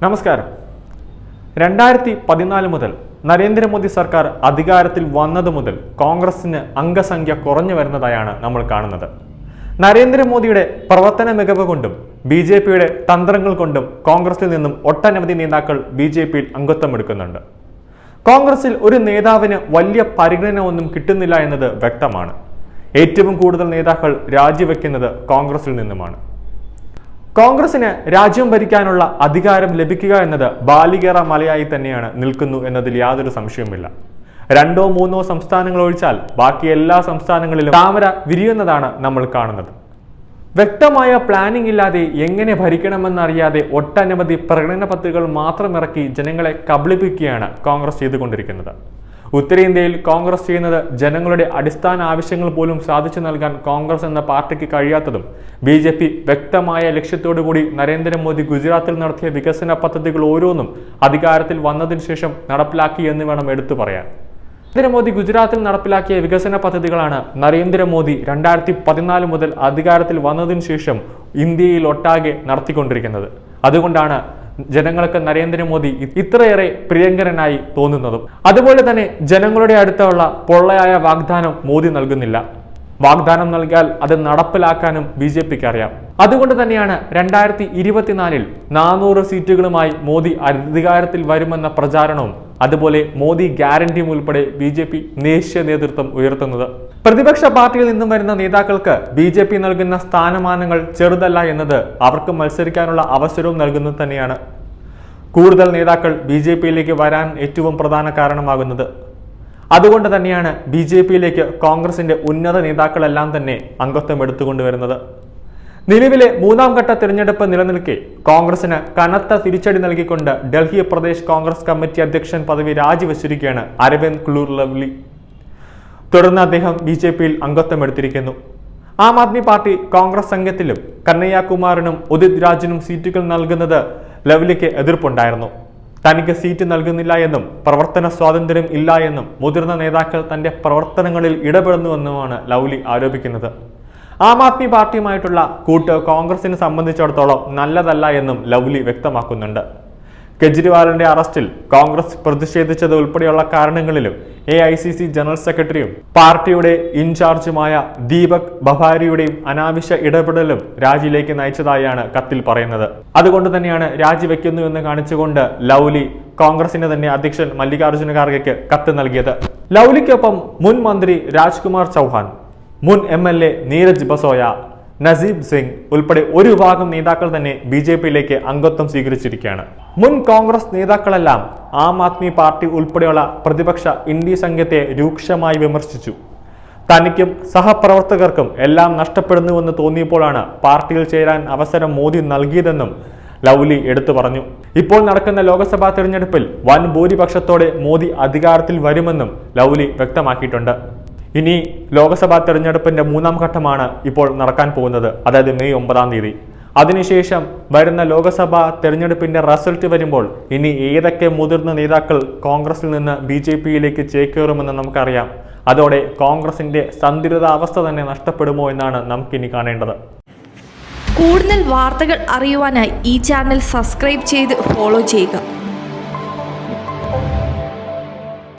നമസ്കാരം. 2014 മുതൽ നരേന്ദ്രമോദി സർക്കാർ അധികാരത്തിൽ വന്നത് മുതൽ കോൺഗ്രസിന് അംഗസംഖ്യ കുറഞ്ഞു വരുന്നതായാണ് നമ്മൾ കാണുന്നത്. നരേന്ദ്രമോദിയുടെ പ്രവർത്തന മികവ് കൊണ്ടും BJPയുടെ തന്ത്രങ്ങൾ കൊണ്ടും കോൺഗ്രസിൽ നിന്നും ഒട്ടനവധി നേതാക്കൾ BJPയിൽ അംഗത്വം എടുക്കുന്നുണ്ട്. കോൺഗ്രസിൽ ഒരു നേതാവിന് വലിയ പരിഗണന ഒന്നും കിട്ടുന്നില്ല എന്നത് വ്യക്തമാണ്. ഏറ്റവും കൂടുതൽ നേതാക്കൾ രാജിവെക്കുന്നത് കോൺഗ്രസിൽ നിന്നുമാണ്. കോൺഗ്രസിന് രാജ്യം ഭരിക്കാനുള്ള അധികാരം ലഭിക്കുക എന്നത് ബാലികേറ മലയായി തന്നെയാണ് നിൽക്കുന്നു എന്നതിൽ യാതൊരു സംശയവുമില്ല. 2-3 സംസ്ഥാനങ്ങൾ ഒഴിച്ചാൽ ബാക്കി എല്ലാ സംസ്ഥാനങ്ങളിലും താമര വിരിയുന്നതാണ് നമ്മൾ കാണുന്നത്. വ്യക്തമായ പ്ലാനിംഗ് ഇല്ലാതെ എങ്ങനെ ഭരിക്കണമെന്നറിയാതെ ഒട്ടനവധി പ്രകടന പത്രികകൾ മാത്രം ഇറക്കി ജനങ്ങളെ കബളിപ്പിക്കുകയാണ് കോൺഗ്രസ് ചെയ്തുകൊണ്ടിരിക്കുന്നത്. ഉത്തരേന്ത്യയിൽ കോൺഗ്രസ് ചെയ്യുന്നത് ജനങ്ങളുടെ അടിസ്ഥാന ആവശ്യങ്ങൾ പോലും സാധിച്ചു നൽകാൻ കോൺഗ്രസ് എന്ന പാർട്ടിക്ക് കഴിയാത്തതും BJP വ്യക്തമായ ലക്ഷ്യത്തോടുകൂടി നരേന്ദ്രമോദി ഗുജറാത്തിൽ നടത്തിയ വികസന പദ്ധതികൾ ഓരോന്നും അധികാരത്തിൽ വന്നതിന് ശേഷം നടപ്പിലാക്കി എന്ന് വേണം എടുത്തു പറയാൻ. നരേന്ദ്രമോദി ഗുജറാത്തിൽ നടപ്പിലാക്കിയ വികസന പദ്ധതികളാണ് നരേന്ദ്രമോദി 2014 മുതൽ അധികാരത്തിൽ വന്നതിന് ശേഷം ഇന്ത്യയിൽ ഒട്ടാകെ നടത്തിക്കൊണ്ടിരിക്കുന്നത്. അതുകൊണ്ടാണ് ജനങ്ങൾക്ക് നരേന്ദ്രമോദി ഇത്രയേറെ പ്രിയങ്കരനായി തോന്നുന്നതും. അതുപോലെ തന്നെ ജനങ്ങളുടെ അടുത്തുള്ള പൊള്ളയായ വാഗ്ദാനം മോദി നൽകുന്നില്ല. വാഗ്ദാനം നൽകിയാൽ അത് നടപ്പിലാക്കാനും BJPക്ക് അറിയാം. അതുകൊണ്ട് തന്നെയാണ് 2024 400 സീറ്റുകളുമായി മോദി അധികാരത്തിൽ വരുമെന്ന പ്രചാരണവും അതുപോലെ മോദി ഗ്യാരണ്ടിയും ഉൾപ്പെടെ BJP ദേശീയ നേതൃത്വം ഉയർത്തുന്നത്. പ്രതിപക്ഷ പാർട്ടിയിൽ നിന്നും വരുന്ന നേതാക്കൾക്ക് BJP നൽകുന്ന സ്ഥാനമാനങ്ങൾ ചെറുതല്ല എന്നത് അവർക്ക് മത്സരിക്കാനുള്ള അവസരവും നൽകുന്നത് തന്നെയാണ് കൂടുതൽ നേതാക്കൾ BJPയിലേക്ക് വരാൻ ഏറ്റവും പ്രധാന കാരണമാകുന്നത്. അതുകൊണ്ട് തന്നെയാണ് BJPയിലേക്ക് കോൺഗ്രസിന്റെ ഉന്നത നേതാക്കളെല്ലാം തന്നെ അംഗത്വം എടുത്തുകൊണ്ടുവരുന്നത്. നിലവിലെ 3ാം ഘട്ട തിരഞ്ഞെടുപ്പ് നിലനിൽക്കെ കോൺഗ്രസിന് കനത്ത തിരിച്ചടി നൽകിക്കൊണ്ട് ഡൽഹി പ്രദേശ് കോൺഗ്രസ് കമ്മിറ്റി അധ്യക്ഷൻ പദവി രാജിവെച്ചിരിക്കുകയാണ് അരവിന്ദ് കുലൂർ ലവ്ലി. തുടർന്ന് അദ്ദേഹം BJPയിൽ അംഗത്വം എടുത്തിരിക്കുന്നു. ആം ആദ്മി പാർട്ടി കോൺഗ്രസ് സംഘത്തിലും കന്നയ്യ കുമാറിനും ഉദിത് രാജിനും സീറ്റുകൾ നൽകുന്നത് ലവ്ലിക്ക് എതിർപ്പുണ്ടായിരുന്നു. തനിക്ക് സീറ്റ് നൽകുന്നില്ല എന്നും പ്രവർത്തന സ്വാതന്ത്ര്യം ഇല്ല എന്നും മുതിർന്ന നേതാക്കൾ തന്റെ പ്രവർത്തനങ്ങളിൽ ഇടപെടുന്നുവെന്നുമാണ് ലവ്ലി ആരോപിക്കുന്നത്. ആം ആദ്മി പാർട്ടിയുമായിട്ടുള്ള കൂട്ട് കോൺഗ്രസിനെ സംബന്ധിച്ചിടത്തോളം നല്ലതല്ല എന്നും ലവ്ലി വ്യക്തമാക്കുന്നുണ്ട്. കെജ്രിവാളിന്റെ അറസ്റ്റിൽ കോൺഗ്രസ് പ്രതിഷേധിച്ചത് ഉൾപ്പെടെയുള്ള കാരണങ്ങളിലും AICC ജനറൽ സെക്രട്ടറിയും പാർട്ടിയുടെ ഇൻചാർജുമായ ദീപക് ബഭാരിയുടെയും അനാവശ്യ ഇടപെടലും രാജിയിലേക്ക് നയിച്ചതായാണ് കത്തിൽ പറയുന്നത്. അതുകൊണ്ട് തന്നെയാണ് രാജിവെക്കുന്നു എന്ന് കാണിച്ചുകൊണ്ട് ലവ്ലി കോൺഗ്രസിന്റെ തന്നെ അധ്യക്ഷൻ മല്ലികാർജുന ഖാർഗെക്ക് കത്ത് നൽകിയത്. ലവ്ലിക്കൊപ്പം മുൻ മന്ത്രി രാജ്കുമാർ ചൗഹാൻ, മുൻ MLA നീരജ് ബസോയ, നസീബ് സിംഗ് ഉൾപ്പെടെ ഒരു വിഭാഗം നേതാക്കൾ തന്നെ BJPയിലേക്ക് അംഗത്വം സ്വീകരിച്ചിരിക്കുകയാണ്. മുൻ കോൺഗ്രസ് നേതാക്കളെല്ലാം ആം ആദ്മി പാർട്ടി ഉൾപ്പെടെയുള്ള പ്രതിപക്ഷ ഇന്ത്യ സംഘത്തെ രൂക്ഷമായി വിമർശിച്ചു. തനിക്കും സഹപ്രവർത്തകർക്കും എല്ലാം നഷ്ടപ്പെടുന്നുവെന്ന് തോന്നിയപ്പോഴാണ് പാർട്ടിയിൽ ചേരാൻ അവസരം മോദി നൽകിയതെന്നും ലവ്ലി എടുത്തു പറഞ്ഞു. ഇപ്പോൾ നടക്കുന്ന ലോക്സഭാ തെരഞ്ഞെടുപ്പിൽ വൻ ഭൂരിപക്ഷത്തോടെ മോദി അധികാരത്തിൽ വരുമെന്നും ലവ്ലി വ്യക്തമാക്കിയിട്ടുണ്ട്. ഇനി ലോക്സഭാ തെരഞ്ഞെടുപ്പിന്റെ 3ാം ഘട്ടമാണ് ഇപ്പോൾ നടക്കാൻ പോകുന്നത്, അതായത് മെയ് 9-ാം തീയതി. അതിനുശേഷം വരുന്ന ലോക്സഭാ തെരഞ്ഞെടുപ്പിന്റെ റിസൾട്ട് വരുമ്പോൾ ഇനി ഏതൊക്കെ മുതിർന്ന നേതാക്കൾ കോൺഗ്രസിൽ നിന്ന് BJPയിലേക്ക് ചേക്കേറുമെന്ന് നമുക്കറിയാം. അതോടെ കോൺഗ്രസിന്റെ സന്തുലിതാവസ്ഥ തന്നെ നഷ്ടപ്പെടുമോ എന്നാണ് നമുക്കിനി കാണേണ്ടത്. കൂടുതൽ വാർത്തകൾ അറിയുവാനായി ഈ ചാനൽ സബ്സ്ക്രൈബ് ചെയ്ത് ഫോളോ ചെയ്യുക.